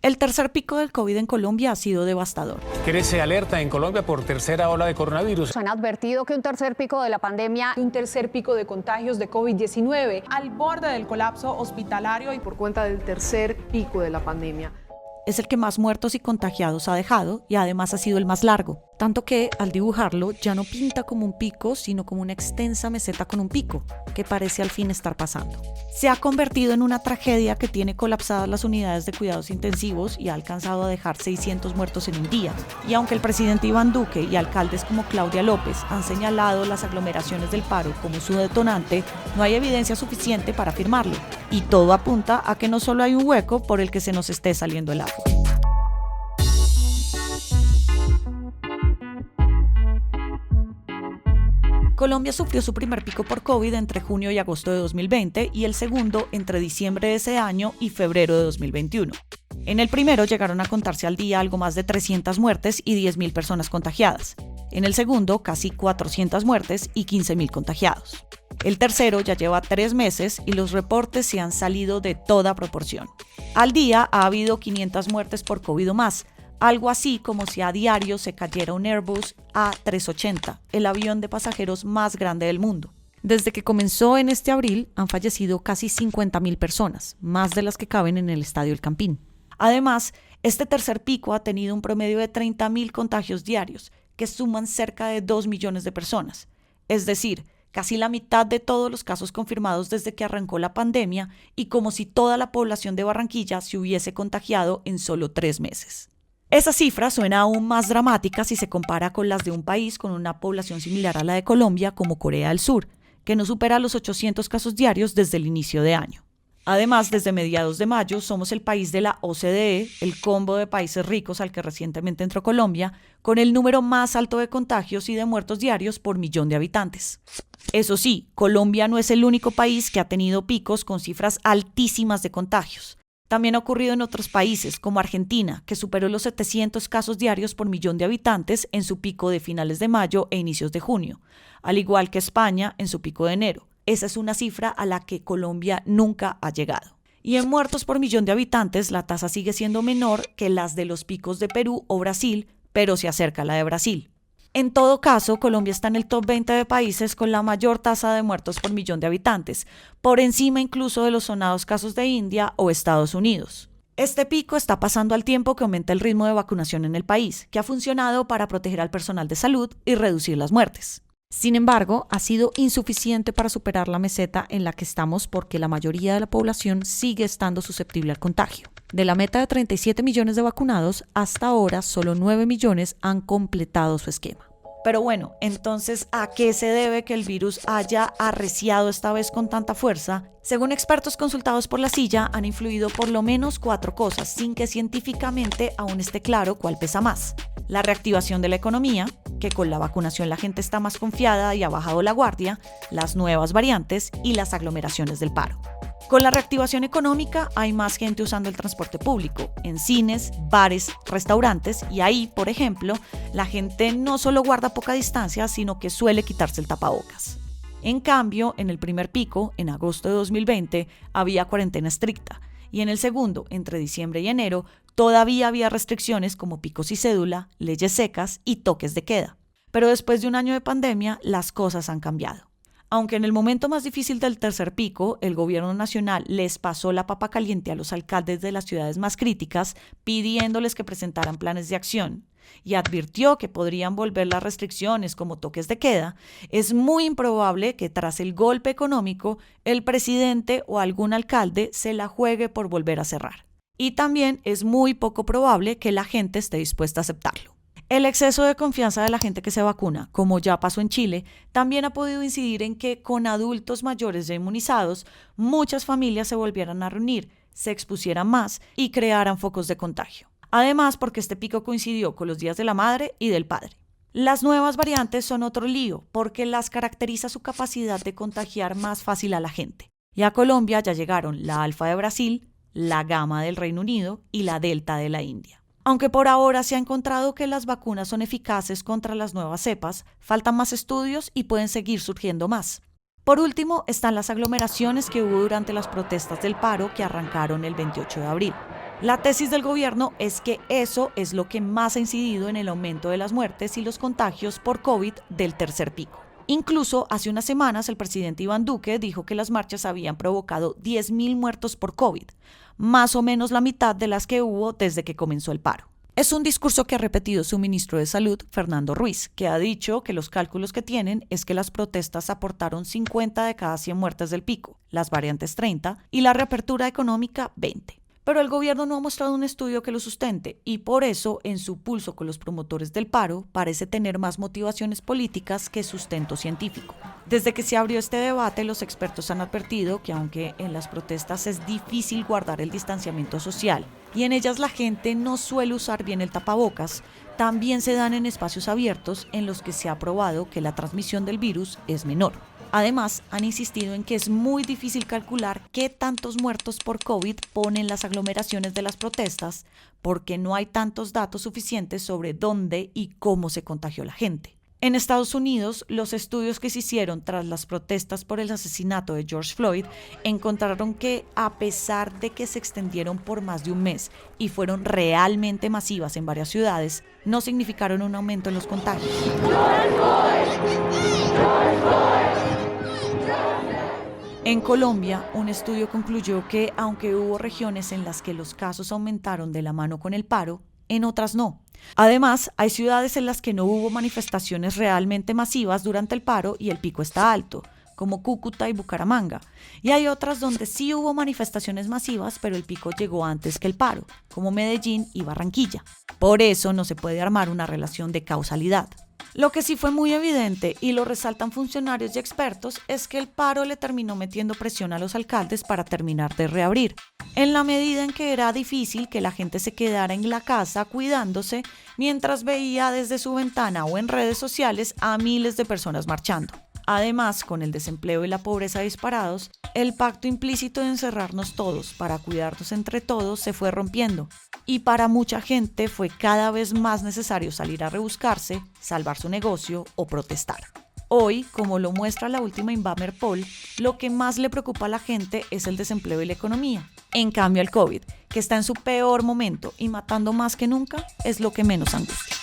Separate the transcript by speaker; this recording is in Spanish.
Speaker 1: El tercer pico del COVID en Colombia ha sido devastador.
Speaker 2: Crece alerta en Colombia por tercera ola de coronavirus.
Speaker 3: Han advertido que un tercer pico de la pandemia,
Speaker 4: un tercer pico de contagios de COVID-19,
Speaker 5: al borde del colapso hospitalario y
Speaker 6: por cuenta del tercer pico de la pandemia.
Speaker 1: Es el que más muertos y contagiados ha dejado y además ha sido el más largo, tanto que al dibujarlo ya no pinta como un pico, sino como una extensa meseta con un pico, que parece al fin estar pasando. Se ha convertido en una tragedia que tiene colapsadas las unidades de cuidados intensivos y ha alcanzado a dejar 600 muertos en un día. Y aunque el presidente Iván Duque y alcaldes como Claudia López han señalado las aglomeraciones del paro como su detonante, no hay evidencia suficiente para afirmarlo. Y todo apunta a que no solo hay un hueco por el que se nos esté saliendo el agua. Colombia sufrió su primer pico por COVID entre junio y agosto de 2020 y el segundo entre diciembre de ese año y febrero de 2021. En el primero llegaron a contarse al día algo más de 300 muertes y 10.000 personas contagiadas. En el segundo, casi 400 muertes y 15.000 contagiados. El tercero ya lleva 3 meses y los reportes se han salido de toda proporción. Al día ha habido 500 muertes por COVID o más, algo así como si a diario se cayera un Airbus A380, el avión de pasajeros más grande del mundo. Desde que comenzó en este abril han fallecido casi 50.000 personas, más de las que caben en el Estadio El Campín. Además, este tercer pico ha tenido un promedio de 30.000 contagios diarios, que suman cerca de 2 millones de personas. Es decir, casi la mitad de todos los casos confirmados desde que arrancó la pandemia y como si toda la población de Barranquilla se hubiese contagiado en solo 3 meses. Esa cifra suena aún más dramática si se compara con las de un país con una población similar a la de Colombia como Corea del Sur, que no supera los 800 casos diarios desde el inicio de año. Además, desde mediados de mayo somos el país de la OCDE, el combo de países ricos al que recientemente entró Colombia, con el número más alto de contagios y de muertos diarios por millón de habitantes. Eso sí, Colombia no es el único país que ha tenido picos con cifras altísimas de contagios. También ha ocurrido en otros países, como Argentina, que superó los 700 casos diarios por millón de habitantes en su pico de finales de mayo e inicios de junio, al igual que España en su pico de enero. Esa es una cifra a la que Colombia nunca ha llegado. Y en muertos por millón de habitantes, la tasa sigue siendo menor que las de los picos de Perú o Brasil, pero se acerca a la de Brasil. En todo caso, Colombia está en el top 20 de países con la mayor tasa de muertos por millón de habitantes, por encima incluso de los sonados casos de India o Estados Unidos. Este pico está pasando al tiempo que aumenta el ritmo de vacunación en el país, que ha funcionado para proteger al personal de salud y reducir las muertes. Sin embargo, ha sido insuficiente para superar la meseta en la que estamos porque la mayoría de la población sigue estando susceptible al contagio. De la meta de 37 millones de vacunados, hasta ahora solo 9 millones han completado su esquema. Pero bueno, entonces, ¿a qué se debe que el virus haya arreciado esta vez con tanta fuerza? Según expertos consultados por La Silla, han influido por lo menos 4 cosas, sin que científicamente aún esté claro cuál pesa más. La reactivación de la economía, que con la vacunación la gente está más confiada y ha bajado la guardia, las nuevas variantes y las aglomeraciones del paro. Con la reactivación económica hay más gente usando el transporte público, en cines, bares, restaurantes y ahí, por ejemplo, la gente no solo guarda poca distancia, sino que suele quitarse el tapabocas. En cambio, en el primer pico, en agosto de 2020, había cuarentena estricta y en el segundo, entre diciembre y enero, todavía había restricciones como picos y cédula, leyes secas y toques de queda. Pero después de un año de pandemia, las cosas han cambiado. Aunque en el momento más difícil del tercer pico, el gobierno nacional les pasó la papa caliente a los alcaldes de las ciudades más críticas, pidiéndoles que presentaran planes de acción, y advirtió que podrían volver las restricciones como toques de queda, es muy improbable que tras el golpe económico, el presidente o algún alcalde se la juegue por volver a cerrar. Y también es muy poco probable que la gente esté dispuesta a aceptarlo. El exceso de confianza de la gente que se vacuna, como ya pasó en Chile, también ha podido incidir en que con adultos mayores ya inmunizados, muchas familias se volvieran a reunir, se expusieran más y crearan focos de contagio. Además, porque este pico coincidió con los días de la madre y del padre. Las nuevas variantes son otro lío, porque las caracteriza su capacidad de contagiar más fácil a la gente. Y a Colombia ya llegaron la alfa de Brasil, la gamma del Reino Unido y la delta de la India. Aunque por ahora se ha encontrado que las vacunas son eficaces contra las nuevas cepas, faltan más estudios y pueden seguir surgiendo más. Por último, están las aglomeraciones que hubo durante las protestas del paro que arrancaron el 28 de abril. La tesis del gobierno es que eso es lo que más ha incidido en el aumento de las muertes y los contagios por COVID del tercer pico. Incluso hace unas semanas el presidente Iván Duque dijo que las marchas habían provocado 10.000 muertos por COVID, más o menos la mitad de las que hubo desde que comenzó el paro. Es un discurso que ha repetido su ministro de Salud, Fernando Ruiz, que ha dicho que los cálculos que tienen es que las protestas aportaron 50 de cada 100 muertes del pico, las variantes 30 y la reapertura económica 20. Pero el gobierno no ha mostrado un estudio que lo sustente y por eso, en su pulso con los promotores del paro, parece tener más motivaciones políticas que sustento científico. Desde que se abrió este debate, los expertos han advertido que aunque en las protestas es difícil guardar el distanciamiento social y en ellas la gente no suele usar bien el tapabocas, también se dan en espacios abiertos en los que se ha probado que la transmisión del virus es menor. Además, han insistido en que es muy difícil calcular qué tantos muertos por COVID ponen las aglomeraciones de las protestas, porque no hay tantos datos suficientes sobre dónde y cómo se contagió la gente. En Estados Unidos, los estudios que se hicieron tras las protestas por el asesinato de George Floyd encontraron que, a pesar de que se extendieron por más de un mes y fueron realmente masivas en varias ciudades, no significaron un aumento en los contagios. En Colombia, un estudio concluyó que, aunque hubo regiones en las que los casos aumentaron de la mano con el paro, en otras no. Además, hay ciudades en las que no hubo manifestaciones realmente masivas durante el paro y el pico está alto, como Cúcuta y Bucaramanga. Y hay otras donde sí hubo manifestaciones masivas, pero el pico llegó antes que el paro, como Medellín y Barranquilla. Por eso no se puede armar una relación de causalidad. Lo que sí fue muy evidente, y lo resaltan funcionarios y expertos, es que el paro le terminó metiendo presión a los alcaldes para terminar de reabrir, en la medida en que era difícil que la gente se quedara en la casa cuidándose mientras veía desde su ventana o en redes sociales a miles de personas marchando. Además, con el desempleo y la pobreza disparados, el pacto implícito de encerrarnos todos para cuidarnos entre todos se fue rompiendo. Y para mucha gente fue cada vez más necesario salir a rebuscarse, salvar su negocio o protestar. Hoy, como lo muestra la última Inbamer Poll, lo que más le preocupa a la gente es el desempleo y la economía. En cambio, el COVID, que está en su peor momento y matando más que nunca, es lo que menos angustia.